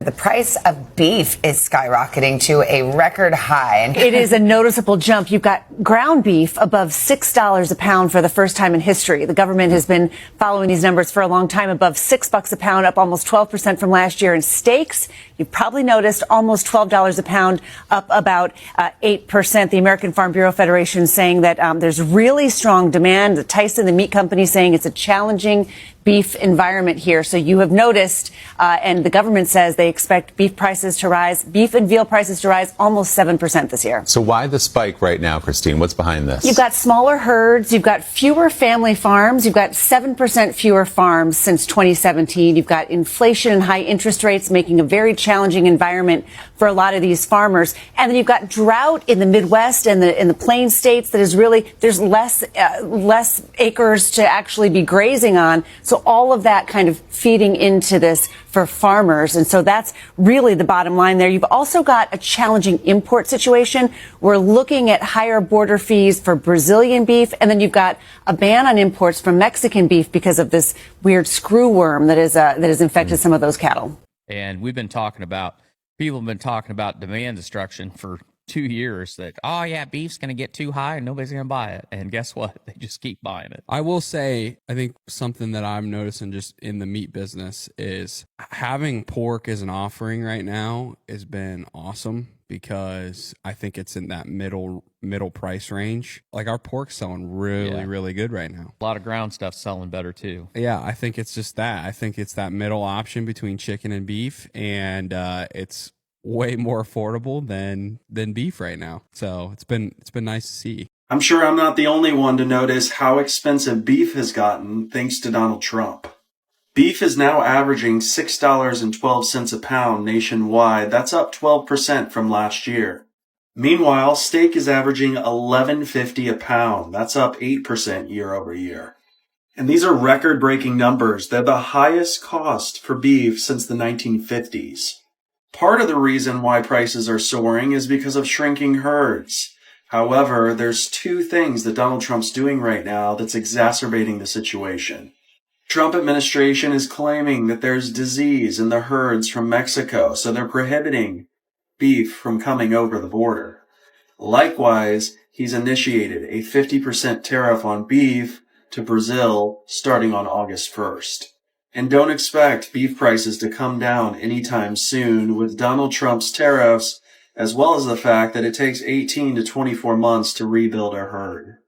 The price of beef is skyrocketing to a record high. It is a noticeable jump. You've got ground beef above $6 a pound for the first time in history. The government has been following these numbers for a long time, above $6 a pound, up almost 12% from last year. And steaks, you've probably noticed, almost $12 a pound, up about 8%. The American Farm Bureau Federation saying that there's really strong demand. The Tyson, the meat company, saying it's a challenging beef environment here. So you have noticed, and the government says they expect beef prices to rise, beef and veal prices to rise almost 7% this year. So why the spike right now, Christine? What's behind this? You've got smaller herds. You've got fewer family farms. You've got 7% fewer farms since 2017. You've got inflation and high interest rates making a very challenging environment for a lot of these farmers. And then you've got drought in the Midwest and in the plain states that is really, there's less acres to actually be grazing on. So all of that kind of feeding into this for farmers. And so that's really the bottom line there. You've also got a challenging import situation. We're looking at higher border fees for Brazilian beef. And then you've got a ban on imports from Mexican beef because of this weird screwworm that has infected some of those cattle. And people have been talking about demand destruction for 2 years, that, oh yeah, beef's going to get too high and nobody's going to buy it. And guess what? They just keep buying it. I will say, I think something that I'm noticing just in the meat business is having pork as an offering right now has been awesome, because I think it's in that middle price range. Like, our pork's selling really good right now. A lot of ground stuff selling better too. Yeah, I think it's just that. I think it's that middle option between chicken and beef, and it's way more affordable than beef right now. So it's been nice to see. I'm sure I'm not the only one to notice how expensive beef has gotten thanks to Donald Trump. Beef is now averaging $6.12 a pound nationwide. That's up 12% from last year. Meanwhile, steak is averaging $11.50 a pound. That's up 8% year over year. And these are record-breaking numbers. They're the highest cost for beef since the 1950s. Part of the reason why prices are soaring is because of shrinking herds. However, there's two things that Donald Trump's doing right now that's exacerbating the situation. Trump administration is claiming that there's disease in the herds from Mexico, so they're prohibiting beef from coming over the border. Likewise, he's initiated a 50% tariff on beef to Brazil starting on August 1st. And don't expect beef prices to come down anytime soon with Donald Trump's tariffs, as well as the fact that it takes 18 to 24 months to rebuild a herd.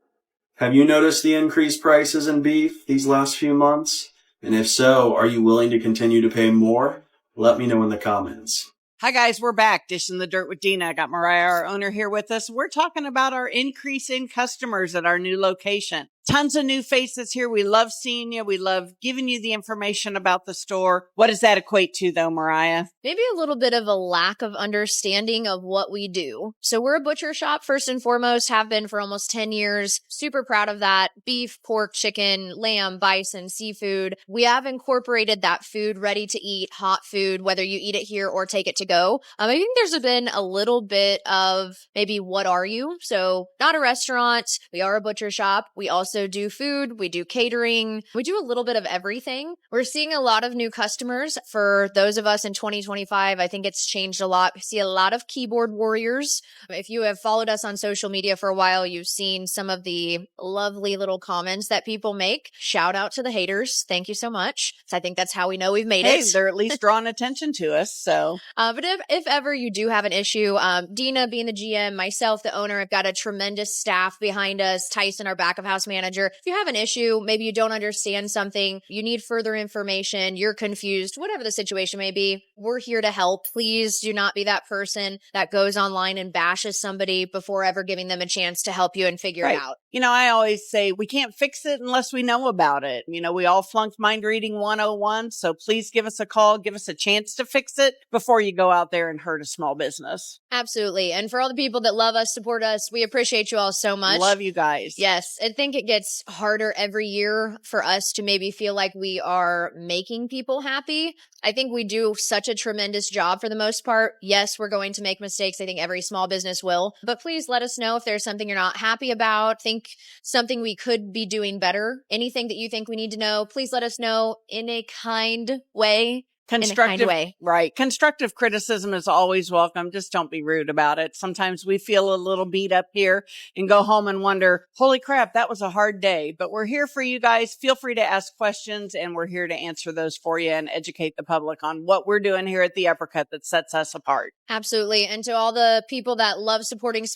Have you noticed the increased prices in beef these last few months? And if so, are you willing to continue to pay more? Let me know in the comments. Hi guys, we're back. Dishing the Dirt with Dina. I got Mariah, our owner, here with us. We're talking about our increase in customers at our new location. Tons of new faces here. We love seeing you. We love giving you the information about the store. What does that equate to though, Mariah? Maybe a little bit of a lack of understanding of what we do. So we're a butcher shop first and foremost, have been for almost 10 years. Super proud of that. Beef, pork, chicken, lamb, bison, seafood. We have incorporated that food ready to eat, hot food, whether you eat it here or take it to go. I think there's been a little bit of maybe what are you? So not a restaurant. We are a butcher shop. We also do food. We do catering. We do a little bit of everything. We're seeing a lot of new customers. For those of us in 2025, I think it's changed a lot. We see a lot of keyboard warriors. If you have followed us on social media for a while, you've seen some of the lovely little comments that people make. Shout out to the haters. Thank you so much. So I think that's how we know we've made it. They're at least drawing attention to us. So, but if ever you do have an issue, Dina being the GM, myself, the owner, I've got a tremendous staff behind us. Tyson, our back of house manager. If you have an issue, maybe you don't understand something, you need further information, you're confused, whatever the situation may be, we're here to help. Please do not be that person that goes online and bashes somebody before ever giving them a chance to help you and figure it out. You know, I always say we can't fix it unless we know about it. You know, we all flunked Mind Reading 101, so please give us a call, give us a chance to fix it before you go out there and hurt a small business. Absolutely. And for all the people that love us, support us, we appreciate you all so much. Love you guys. Yes. I think it gets harder every year for us to maybe feel like we are making people happy. I think we do such a tremendous job for the most part. Yes, we're going to make mistakes. I think every small business will. But please let us know if there's something you're not happy about, think something we could be doing better, anything that you think we need to know. Please let us know in a kind way. kind way. Right. Constructive criticism is always welcome. Just don't be rude about it. Sometimes we feel a little beat up here and go home and wonder, holy crap, that was a hard day. But we're here for you guys. Feel free to ask questions, and we're here to answer those for you and educate the public on what we're doing here at the Uppercut that sets us apart. Absolutely. And to all the people that love supporting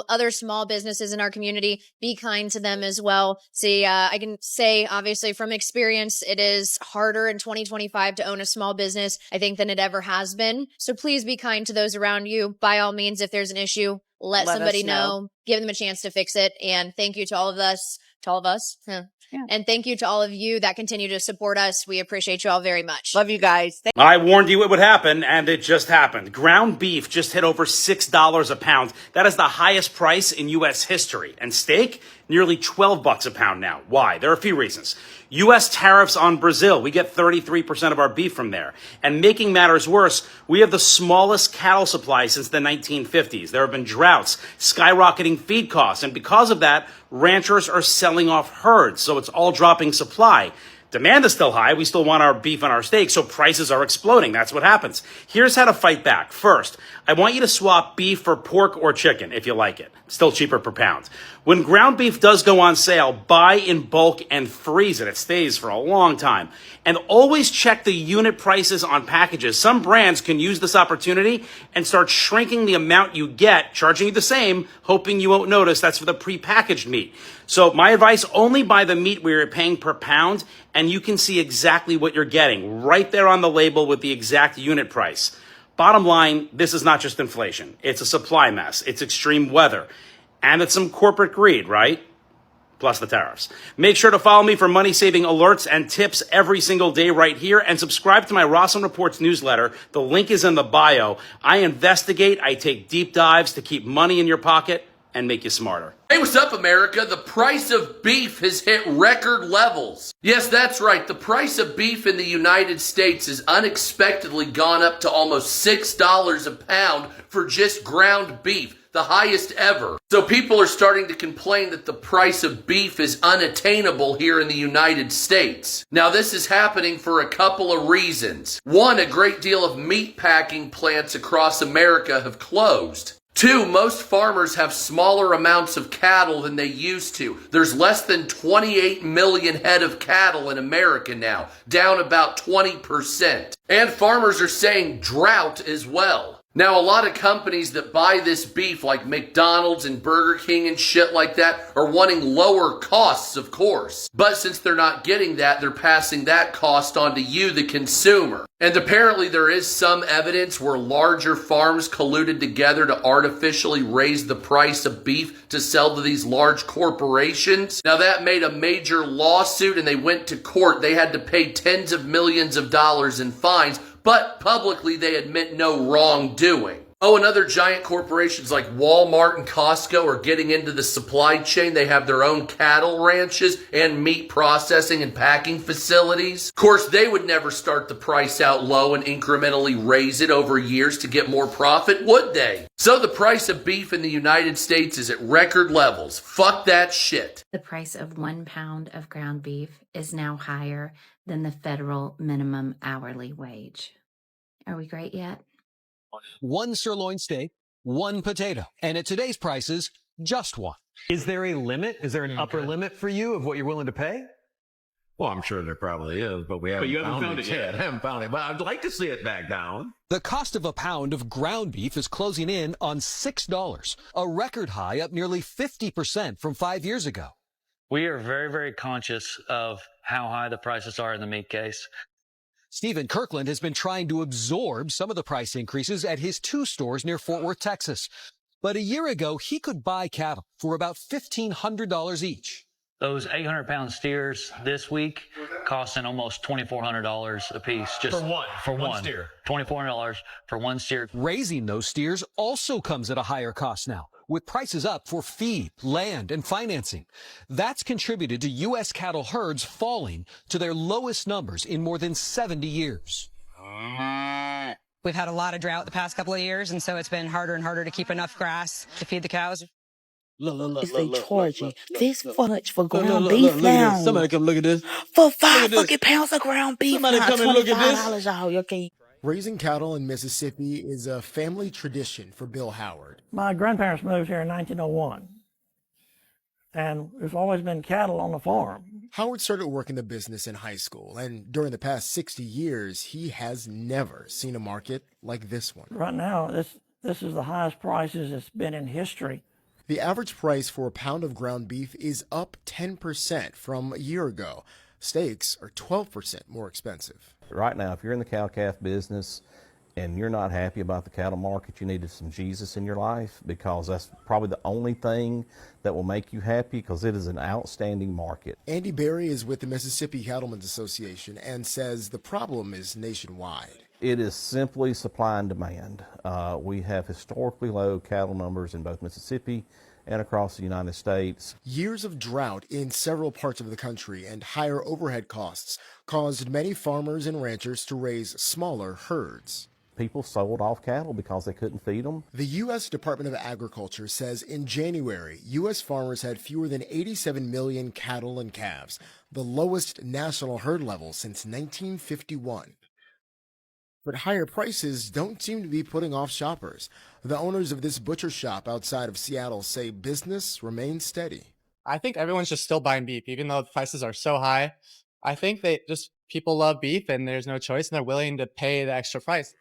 other small businesses in our community, be kind to them as well. See, I can say, obviously, from experience, it is harder in 2025 to own a small business, I think, than it ever has been. So please be kind to those around you. By all means, if there's an issue, let somebody know, give them a chance to fix it. And thank you to all of us, Yeah. And thank you to all of you that continue to support us. We appreciate you all very much. Love you guys. I warned you it would happen, and it just happened. Ground beef just hit over $6 a pound. That is the highest price in U.S. history. And steak, nearly $12 a pound now. Why? There are a few reasons. U.S. tariffs on Brazil. We get 33% of our beef from there. And making matters worse, we have the smallest cattle supply since the 1950s. There have been droughts, skyrocketing feed costs, and because of that, ranchers are selling off herds, so it's all dropping supply. Demand is still high. We still want our beef and our steak, so prices are exploding. That's what happens. Here's how to fight back. First, I want you to swap beef for pork or chicken if you like it. Still cheaper per pound. When ground beef does go on sale, buy in bulk and freeze it. It stays for a long time. And always check the unit prices on packages. Some brands can use this opportunity and start shrinking the amount you get, charging you the same, hoping you won't notice. That's for the prepackaged meat. So my advice, only buy the meat where you're paying per pound, and you can see exactly what you're getting right there on the label with the exact unit price. Bottom line, this is not just inflation. It's a supply mess. It's extreme weather. And it's some corporate greed, right? Plus the tariffs. Make sure to follow me for money-saving alerts and tips every single day right here, and subscribe to my Rossum Reports newsletter. The link is in the bio. I investigate, I take deep dives to keep money in your pocket and make you smarter. Hey, what's up, America? The price of beef has hit record levels. Yes, that's right. The price of beef in the United States has unexpectedly gone up to almost $6 a pound for just ground beef, the highest ever. So people are starting to complain that the price of beef is unattainable here in the United States. Now, this is happening for a couple of reasons. One, a great deal of meat packing plants across America have closed. Two, most farmers have smaller amounts of cattle than they used to. There's less than 28 million head of cattle in America now, down about 20%. And farmers are saying drought as well. Now, a lot of companies that buy this beef, like McDonald's and Burger King and shit like that, are wanting lower costs, of course. But since they're not getting that, they're passing that cost on to you, the consumer. And apparently there is some evidence where larger farms colluded together to artificially raise the price of beef to sell to these large corporations. Now, that made a major lawsuit, and they went to court. They had to pay tens of millions of dollars in fines, but publicly they admit no wrongdoing. Oh, and other giant corporations like Walmart and Costco are getting into the supply chain. They have their own cattle ranches and meat processing and packing facilities. Of course, they would never start the price out low and incrementally raise it over years to get more profit, would they? So the price of beef in the United States is at record levels. Fuck that shit. The price of 1 pound of ground beef is now higher than the federal minimum hourly wage. Are we great yet? 1 sirloin steak, 1 potato, and at today's prices, just 1. Is there a limit? Is there an upper limit for you of what you're willing to pay? Well, I'm sure there probably is, but you haven't found it yet. I haven't found it, but I'd like to see it back down. The cost of a pound of ground beef is closing in on $6, a record high, up nearly 50% from 5 years ago. We are very, very conscious of how high the prices are in the meat case. Stephen Kirkland has been trying to absorb some of the price increases at his 2 stores near Fort Worth, Texas. But a year ago, he could buy cattle for about $1,500 each. Those 800-pound steers this week costing almost $2,400 a piece. Just for one steer. $2,400 for 1 steer. Raising those steers also comes at a higher cost now, with prices up for feed, land, and financing. That's contributed to U.S. cattle herds falling to their lowest numbers in more than 70 years. We've had a lot of drought the past couple of years, and so it's been harder and harder to keep enough grass to feed the cows. Is they charging this much for ground beef now? Somebody come look at this. For 5 fucking pounds of ground beef, Somebody come and look at this. $25, y'all. Okay. Raising cattle in Mississippi is a family tradition for Bill Howard. My grandparents moved here in 1901, and there's always been cattle on the farm. Howard started working the business in high school, and during the past 60 years, he has never seen a market like this one. Right now, this is the highest prices it's been in history. The average price for a pound of ground beef is up 10% from a year ago. Steaks are 12% more expensive. Right now, if you're in the cow-calf business and you're not happy about the cattle market, you need some Jesus in your life, because that's probably the only thing that will make you happy, because it is an outstanding market. Andy Berry is with the Mississippi Cattlemen's Association and says the problem is nationwide. It is simply supply and demand. We have historically low cattle numbers in both Mississippi and across the United States. Years of drought in several parts of the country and higher overhead costs caused many farmers and ranchers to raise smaller herds. People sold off cattle because they couldn't feed them. The U.S. Department of Agriculture says in January, U.S. farmers had fewer than 87 million cattle and calves, the lowest national herd level since 1951. But higher prices don't seem to be putting off shoppers. The owners of this butcher shop outside of Seattle say business remains steady. I think everyone's just still buying beef, even though the prices are so high. I think people love beef and there's no choice, and they're willing to pay the extra price.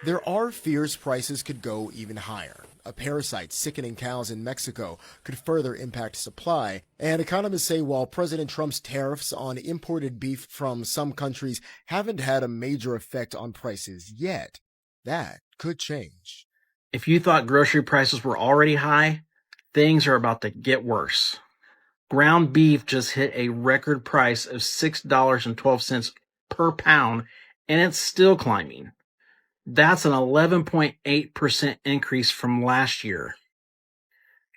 There are fears prices could go even higher. A parasite sickening cows in Mexico could further impact supply. And economists say while President Trump's tariffs on imported beef from some countries haven't had a major effect on prices yet, that could change. If you thought grocery prices were already high, things are about to get worse. Ground beef just hit a record price of $6.12 per pound, and it's still climbing. That's an 11.8% increase from last year.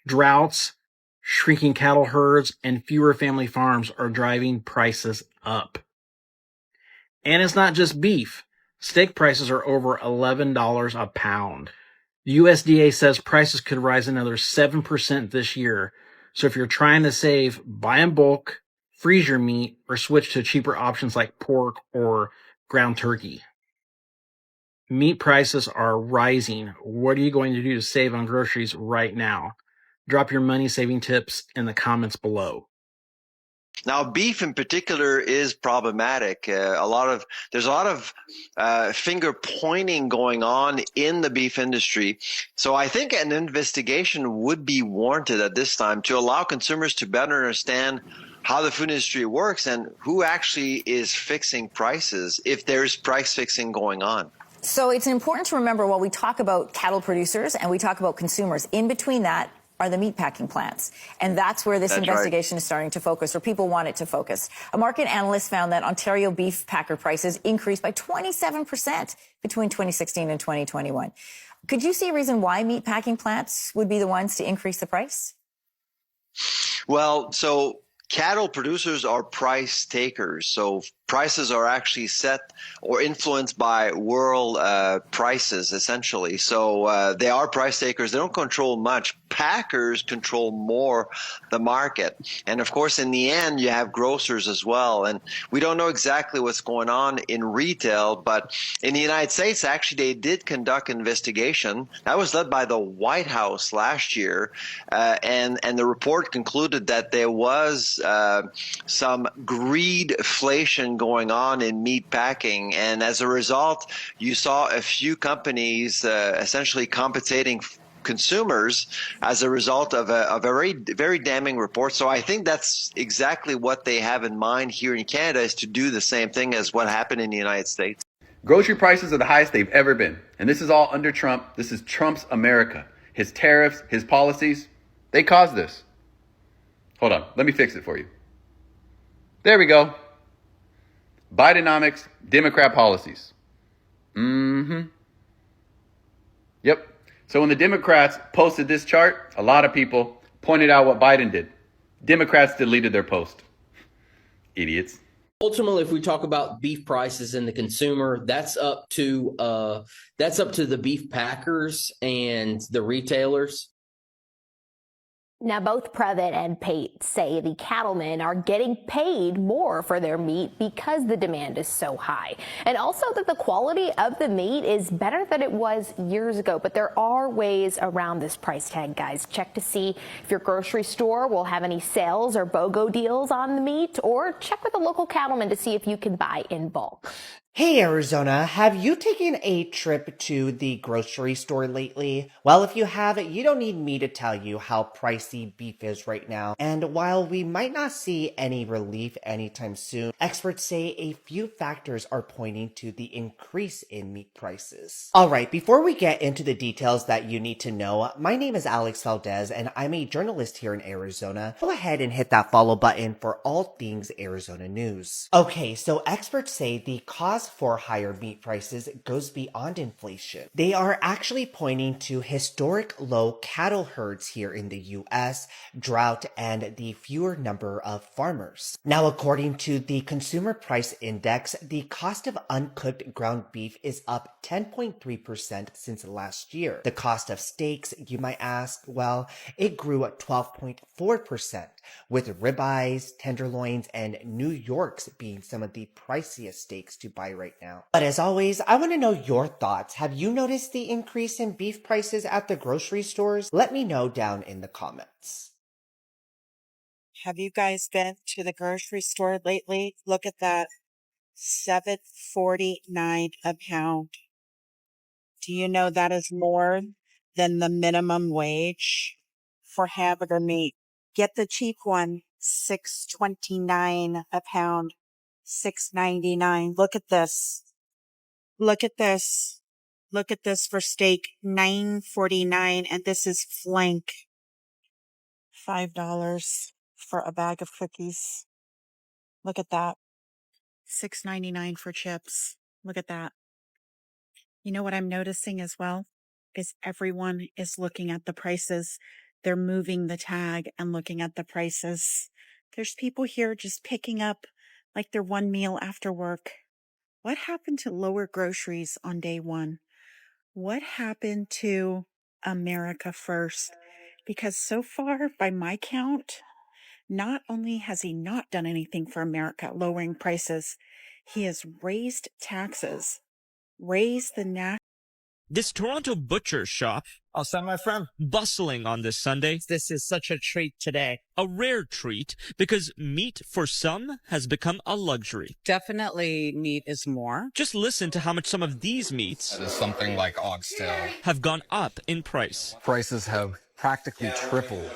Droughts, shrinking cattle herds, and fewer family farms are driving prices up. And it's not just beef. Steak prices are over $11 a pound. The USDA says prices could rise another 7% this year. So if you're trying to save, buy in bulk, freeze your meat, or switch to cheaper options like pork or ground turkey. Meat prices are rising. What are you going to do to save on groceries right now? Drop your money-saving tips in the comments below. Now, beef in particular is problematic. There's a lot of finger pointing going on in the beef industry. So I think an investigation would be warranted at this time to allow consumers to better understand how the food industry works and who actually is fixing prices, if there's price fixing going on. So it's important to remember while we talk about cattle producers and we talk about consumers, in between that are the meatpacking plants. And that's where this investigation is starting to focus, or people want it to focus. A market analyst found that Ontario beef packer prices increased by 27% between 2016 and 2021. Could you see a reason why meatpacking plants would be the ones to increase the price? Well, so cattle producers are price takers. So prices are actually set or influenced by world prices, essentially. So they are price takers. They don't control much. Packers control more the market. And of course, in the end, you have grocers as well. And we don't know exactly what's going on in retail, but in the United States, actually, they did conduct an investigation. That was led by the White House last year. And the report concluded that there was some greedflation going on in meat packing. And as a result, you saw a few companies essentially compensating consumers as a result of a very, very damning report. So I think that's exactly what they have in mind here in Canada, is to do the same thing as what happened in the United States. Grocery prices are the highest they've ever been. And this is all under Trump. This is Trump's America. His tariffs, his policies, they caused this. Hold on. Let me fix it for you. There we go. Bidenomics, Democrat policies. Yep. So when the Democrats posted this chart, a lot of people pointed out what Biden did. Democrats deleted their post. Idiots. Ultimately, if we talk about beef prices and the consumer, that's up to the beef packers and the retailers. Now, both Previtt and Pate say the cattlemen are getting paid more for their meat because the demand is so high. And also that the quality of the meat is better than it was years ago. But there are ways around this price tag, guys. Check to see if your grocery store will have any sales or BOGO deals on the meat, or check with a local cattleman to see if you can buy in bulk. Hey Arizona, have you taken a trip to the grocery store lately? Well, if you have, you don't need me to tell you how pricey beef is right now. And while we might not see any relief anytime soon, experts say a few factors are pointing to the increase in meat prices. Alright, before we get into the details that you need to know, my name is Alex Valdez and I'm a journalist here in Arizona. Go ahead and hit that follow button for all things Arizona news. Okay, so experts say the cause for higher meat prices goes beyond inflation. They are actually pointing to historic low cattle herds here in the US, drought, and the fewer number of farmers. Now, according to the Consumer Price Index, the cost of uncooked ground beef is up 10.3% since last year. The cost of steaks, you might ask, well, it grew at 12.4%, with ribeyes, tenderloins, and New York's being some of the priciest steaks to buy right now. But as always, I want to know your thoughts. Have you noticed the increase in beef prices at the grocery stores? Let me know down in the comments. Have you guys been to the grocery store lately? Look at that. $7.49 a pound. Do you know that is more than the minimum wage for hamburger meat? Get the cheap one, $6.29 a pound, $6.99. Look at this. Look at this. Look at this for steak, $9.49, and this is flank. $5 for a bag of cookies. Look at that. $6.99 for chips. Look at that. You know what I'm noticing as well? Is everyone is looking at the prices. They're moving the tag and looking at the prices. There's people here just picking up like their one meal after work. What happened to lower groceries on day one? What happened to America first? Because so far, by my count, not only has he not done anything for America, lowering prices, he has raised taxes, raised the This Toronto butcher shop, I'll send my friend, bustling on this Sunday. This is such a treat today. A rare treat because meat for some has become a luxury. Definitely meat is more. Just listen to how much some of these meats, something like oxtail, have gone up in price. Prices have practically tripled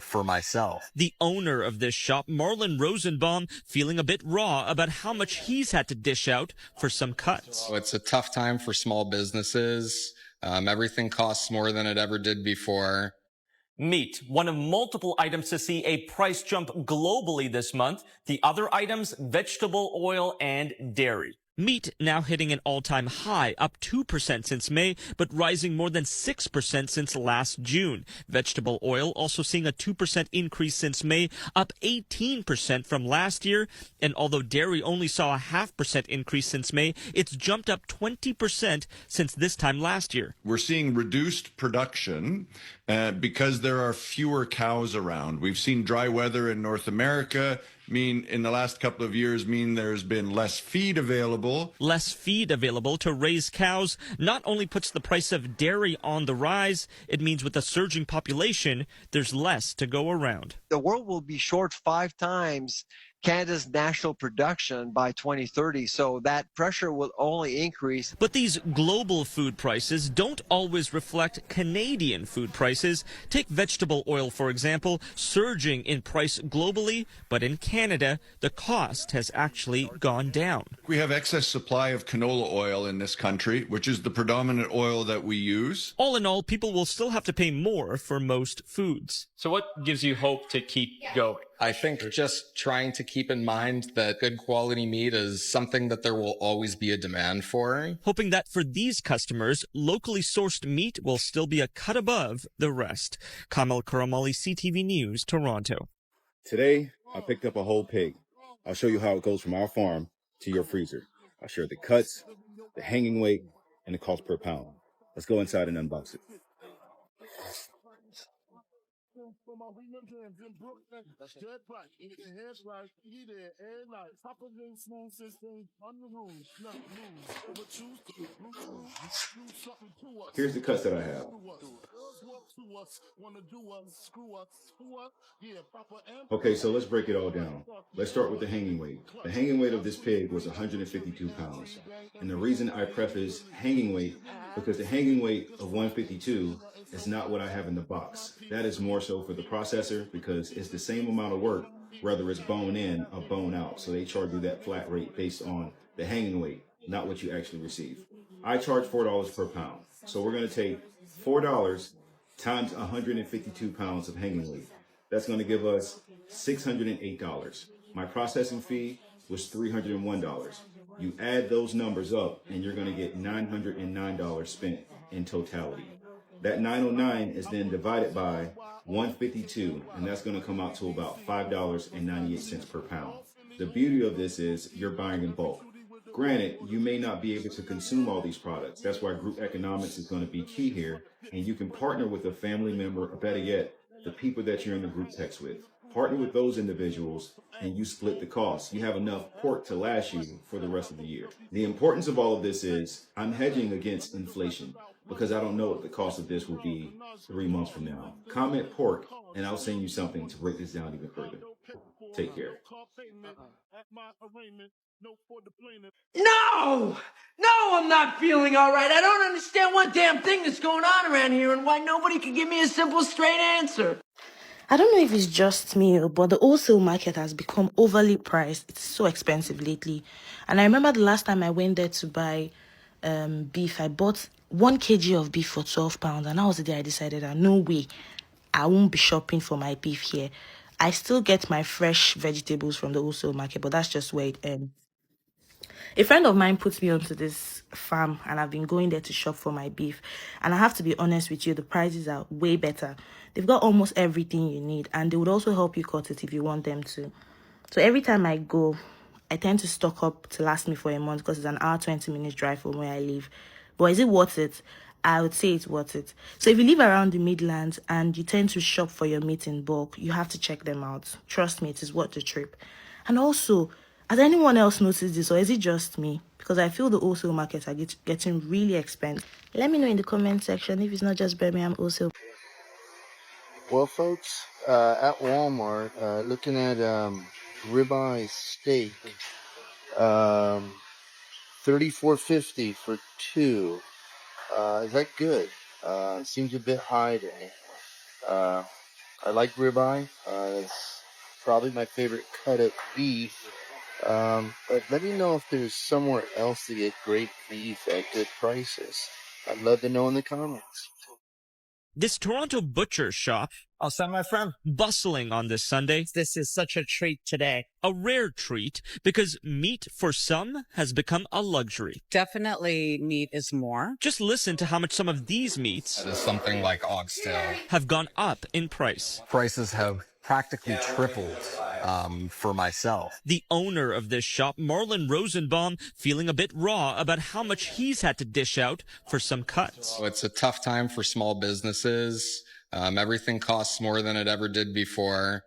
for myself. The owner of this shop, Marlon Rosenbaum, feeling a bit raw about how much he's had to dish out for some cuts. It's a tough time for small businesses. Everything costs more than it ever did before. Meat, one of multiple items to see a price jump globally this month. The other items, vegetable oil and dairy. Meat now hitting an all-time high, up 2% since May, but rising more than 6% since last June. Vegetable oil also seeing a 2% increase since May, up 18% from last year. And although dairy only saw a 0.5% increase since May, it's jumped up 20% since this time last year. We're seeing reduced production because there are fewer cows around. We've seen dry weather in North America in the last couple of years there's been less feed available. Less feed available to raise cows not only puts the price of dairy on the rise, it means with a surging population, there's less to go around. The world will be short 5 times Canada's national production by 2030, so that pressure will only increase. But these global food prices don't always reflect Canadian food prices. Take vegetable oil, for example, surging in price globally, but in Canada, the cost has actually gone down. We have excess supply of canola oil in this country, which is the predominant oil that we use. All in all, people will still have to pay more for most foods. So what gives you hope to keep going? I think just trying to keep in mind that good quality meat is something that there will always be a demand for. Hoping that for these customers, locally sourced meat will still be a cut above the rest. Kamal Karamali, CTV News, Toronto. Today, I picked up a whole pig. I'll show you how it goes from our farm to your freezer. I'll share the cuts, the hanging weight, and the cost per pound. Let's go inside and unbox it. Here's the cuts that I have. Okay, so let's break it all down. Let's start with the hanging weight. The hanging weight of this pig was 152 pounds. And the reason I preface hanging weight, because the hanging weight of 152 is not what I have in the box. That is more so for the processor because it's the same amount of work, whether it's bone in or bone out. So they charge you that flat rate based on the hanging weight, not what you actually receive. I charge $4 per pound. So we're going to take $4 times 152 pounds of hanging weight. That's going to give us $608. My processing fee was $301. You add those numbers up and you're going to get $909 spent in totality. That 909 is then divided by 152, and that's going to come out to about $5.98 per pound. The beauty of this is you're buying in bulk. Granted, you may not be able to consume all these products. That's why group economics is going to be key here. And you can partner with a family member, or better yet, the people that you're in the group text with. Partner with those individuals and you split the cost. You have enough pork to last you for the rest of the year. The importance of all of this is I'm hedging against inflation because I don't know what the cost of this will be 3 months from now. Comment pork and I'll send you something to break this down even further. Take care. No! No, I'm not feeling all right. I don't understand one damn thing that's going on around here and why nobody can give me a simple, straight answer. I don't know if it's just me, but the wholesale market has become overly priced. It's so expensive lately. And I remember the last time I went there to buy beef, I bought 1 kg of beef for £12. And that was the day I decided that no way, I won't be shopping for my beef here. I still get my fresh vegetables from the wholesale market, but that's just where it ends. A friend of mine put me onto this farm and I've been going there to shop for my beef. And I have to be honest with you, the prices are way better. They've got almost everything you need and they would also help you cut it if you want them to. So every time I go, I tend to stock up to last me for a month because it's an hour, 20 minutes drive from where I live. But is it worth it? I would say it's worth it. So if you live around the Midlands and you tend to shop for your meat in bulk, you have to check them out. Trust me, it is worth the trip. And also, has anyone else noticed this or is it just me? Because I feel the wholesale markets are getting really expensive. Let me know in the comment section if it's not just Birmingham wholesale. Well, folks, at Walmart, looking at ribeye steak, $34.50 for 2. Is that good? Seems a bit high to me. I like ribeye. It's probably my favorite cut of beef. But let me know if there's somewhere else to get great beef at good prices. I'd love to know in the comments. This Toronto butcher shop, I'll send my friend. Bustling on this Sunday. This is such a treat today. A rare treat because meat for some has become a luxury. Definitely meat is more. Just listen to how much some of these meats Something like oxtail have gone up in price. Prices have practically tripled for myself. The owner of this shop, Marlon Rosenbaum, feeling a bit raw about how much he's had to dish out for some cuts. It's a tough time for small businesses. Everything costs more than it ever did before.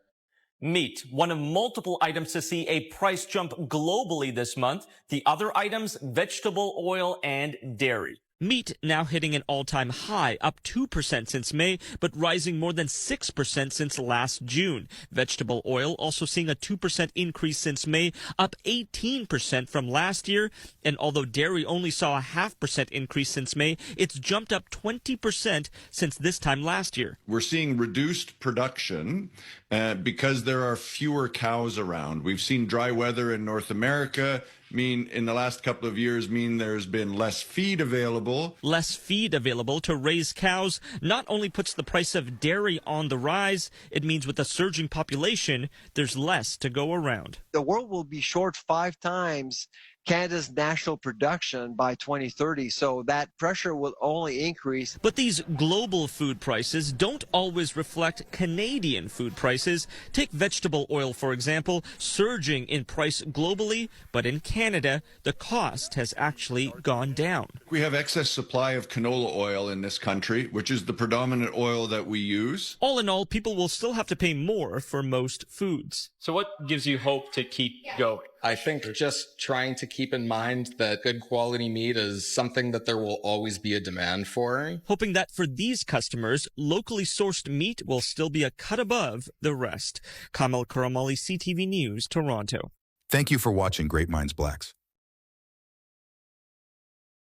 Meat, one of multiple items to see a price jump globally this month. The other items, vegetable oil and dairy. Meat now hitting an all-time high, up 2% since May, but rising more than 6% since last June. Vegetable oil also seeing a 2% increase since May, up 18% from last year. And although dairy only saw a 0.5% increase since May, it's jumped up 20% since this time last year. We're seeing reduced production because there are fewer cows around. We've seen dry weather in North America in the last couple of years there's been less feed available. Less feed available to raise cows not only puts the price of dairy on the rise, it means with a surging population, there's less to go around. The world will be short 5 times Canada's national production by 2030. So that pressure will only increase. But these global food prices don't always reflect Canadian food prices. Take vegetable oil, for example, surging in price globally, but in Canada, the cost has actually gone down. We have excess supply of canola oil in this country, which is the predominant oil that we use. All in all, people will still have to pay more for most foods. So what gives you hope to keep going? I think just trying to keep in mind that good quality meat is something that there will always be a demand for. Hoping that for these customers, locally sourced meat will still be a cut above the rest. Kamal Karamali, CTV News, Toronto. Thank you for watching Great Minds Blacks.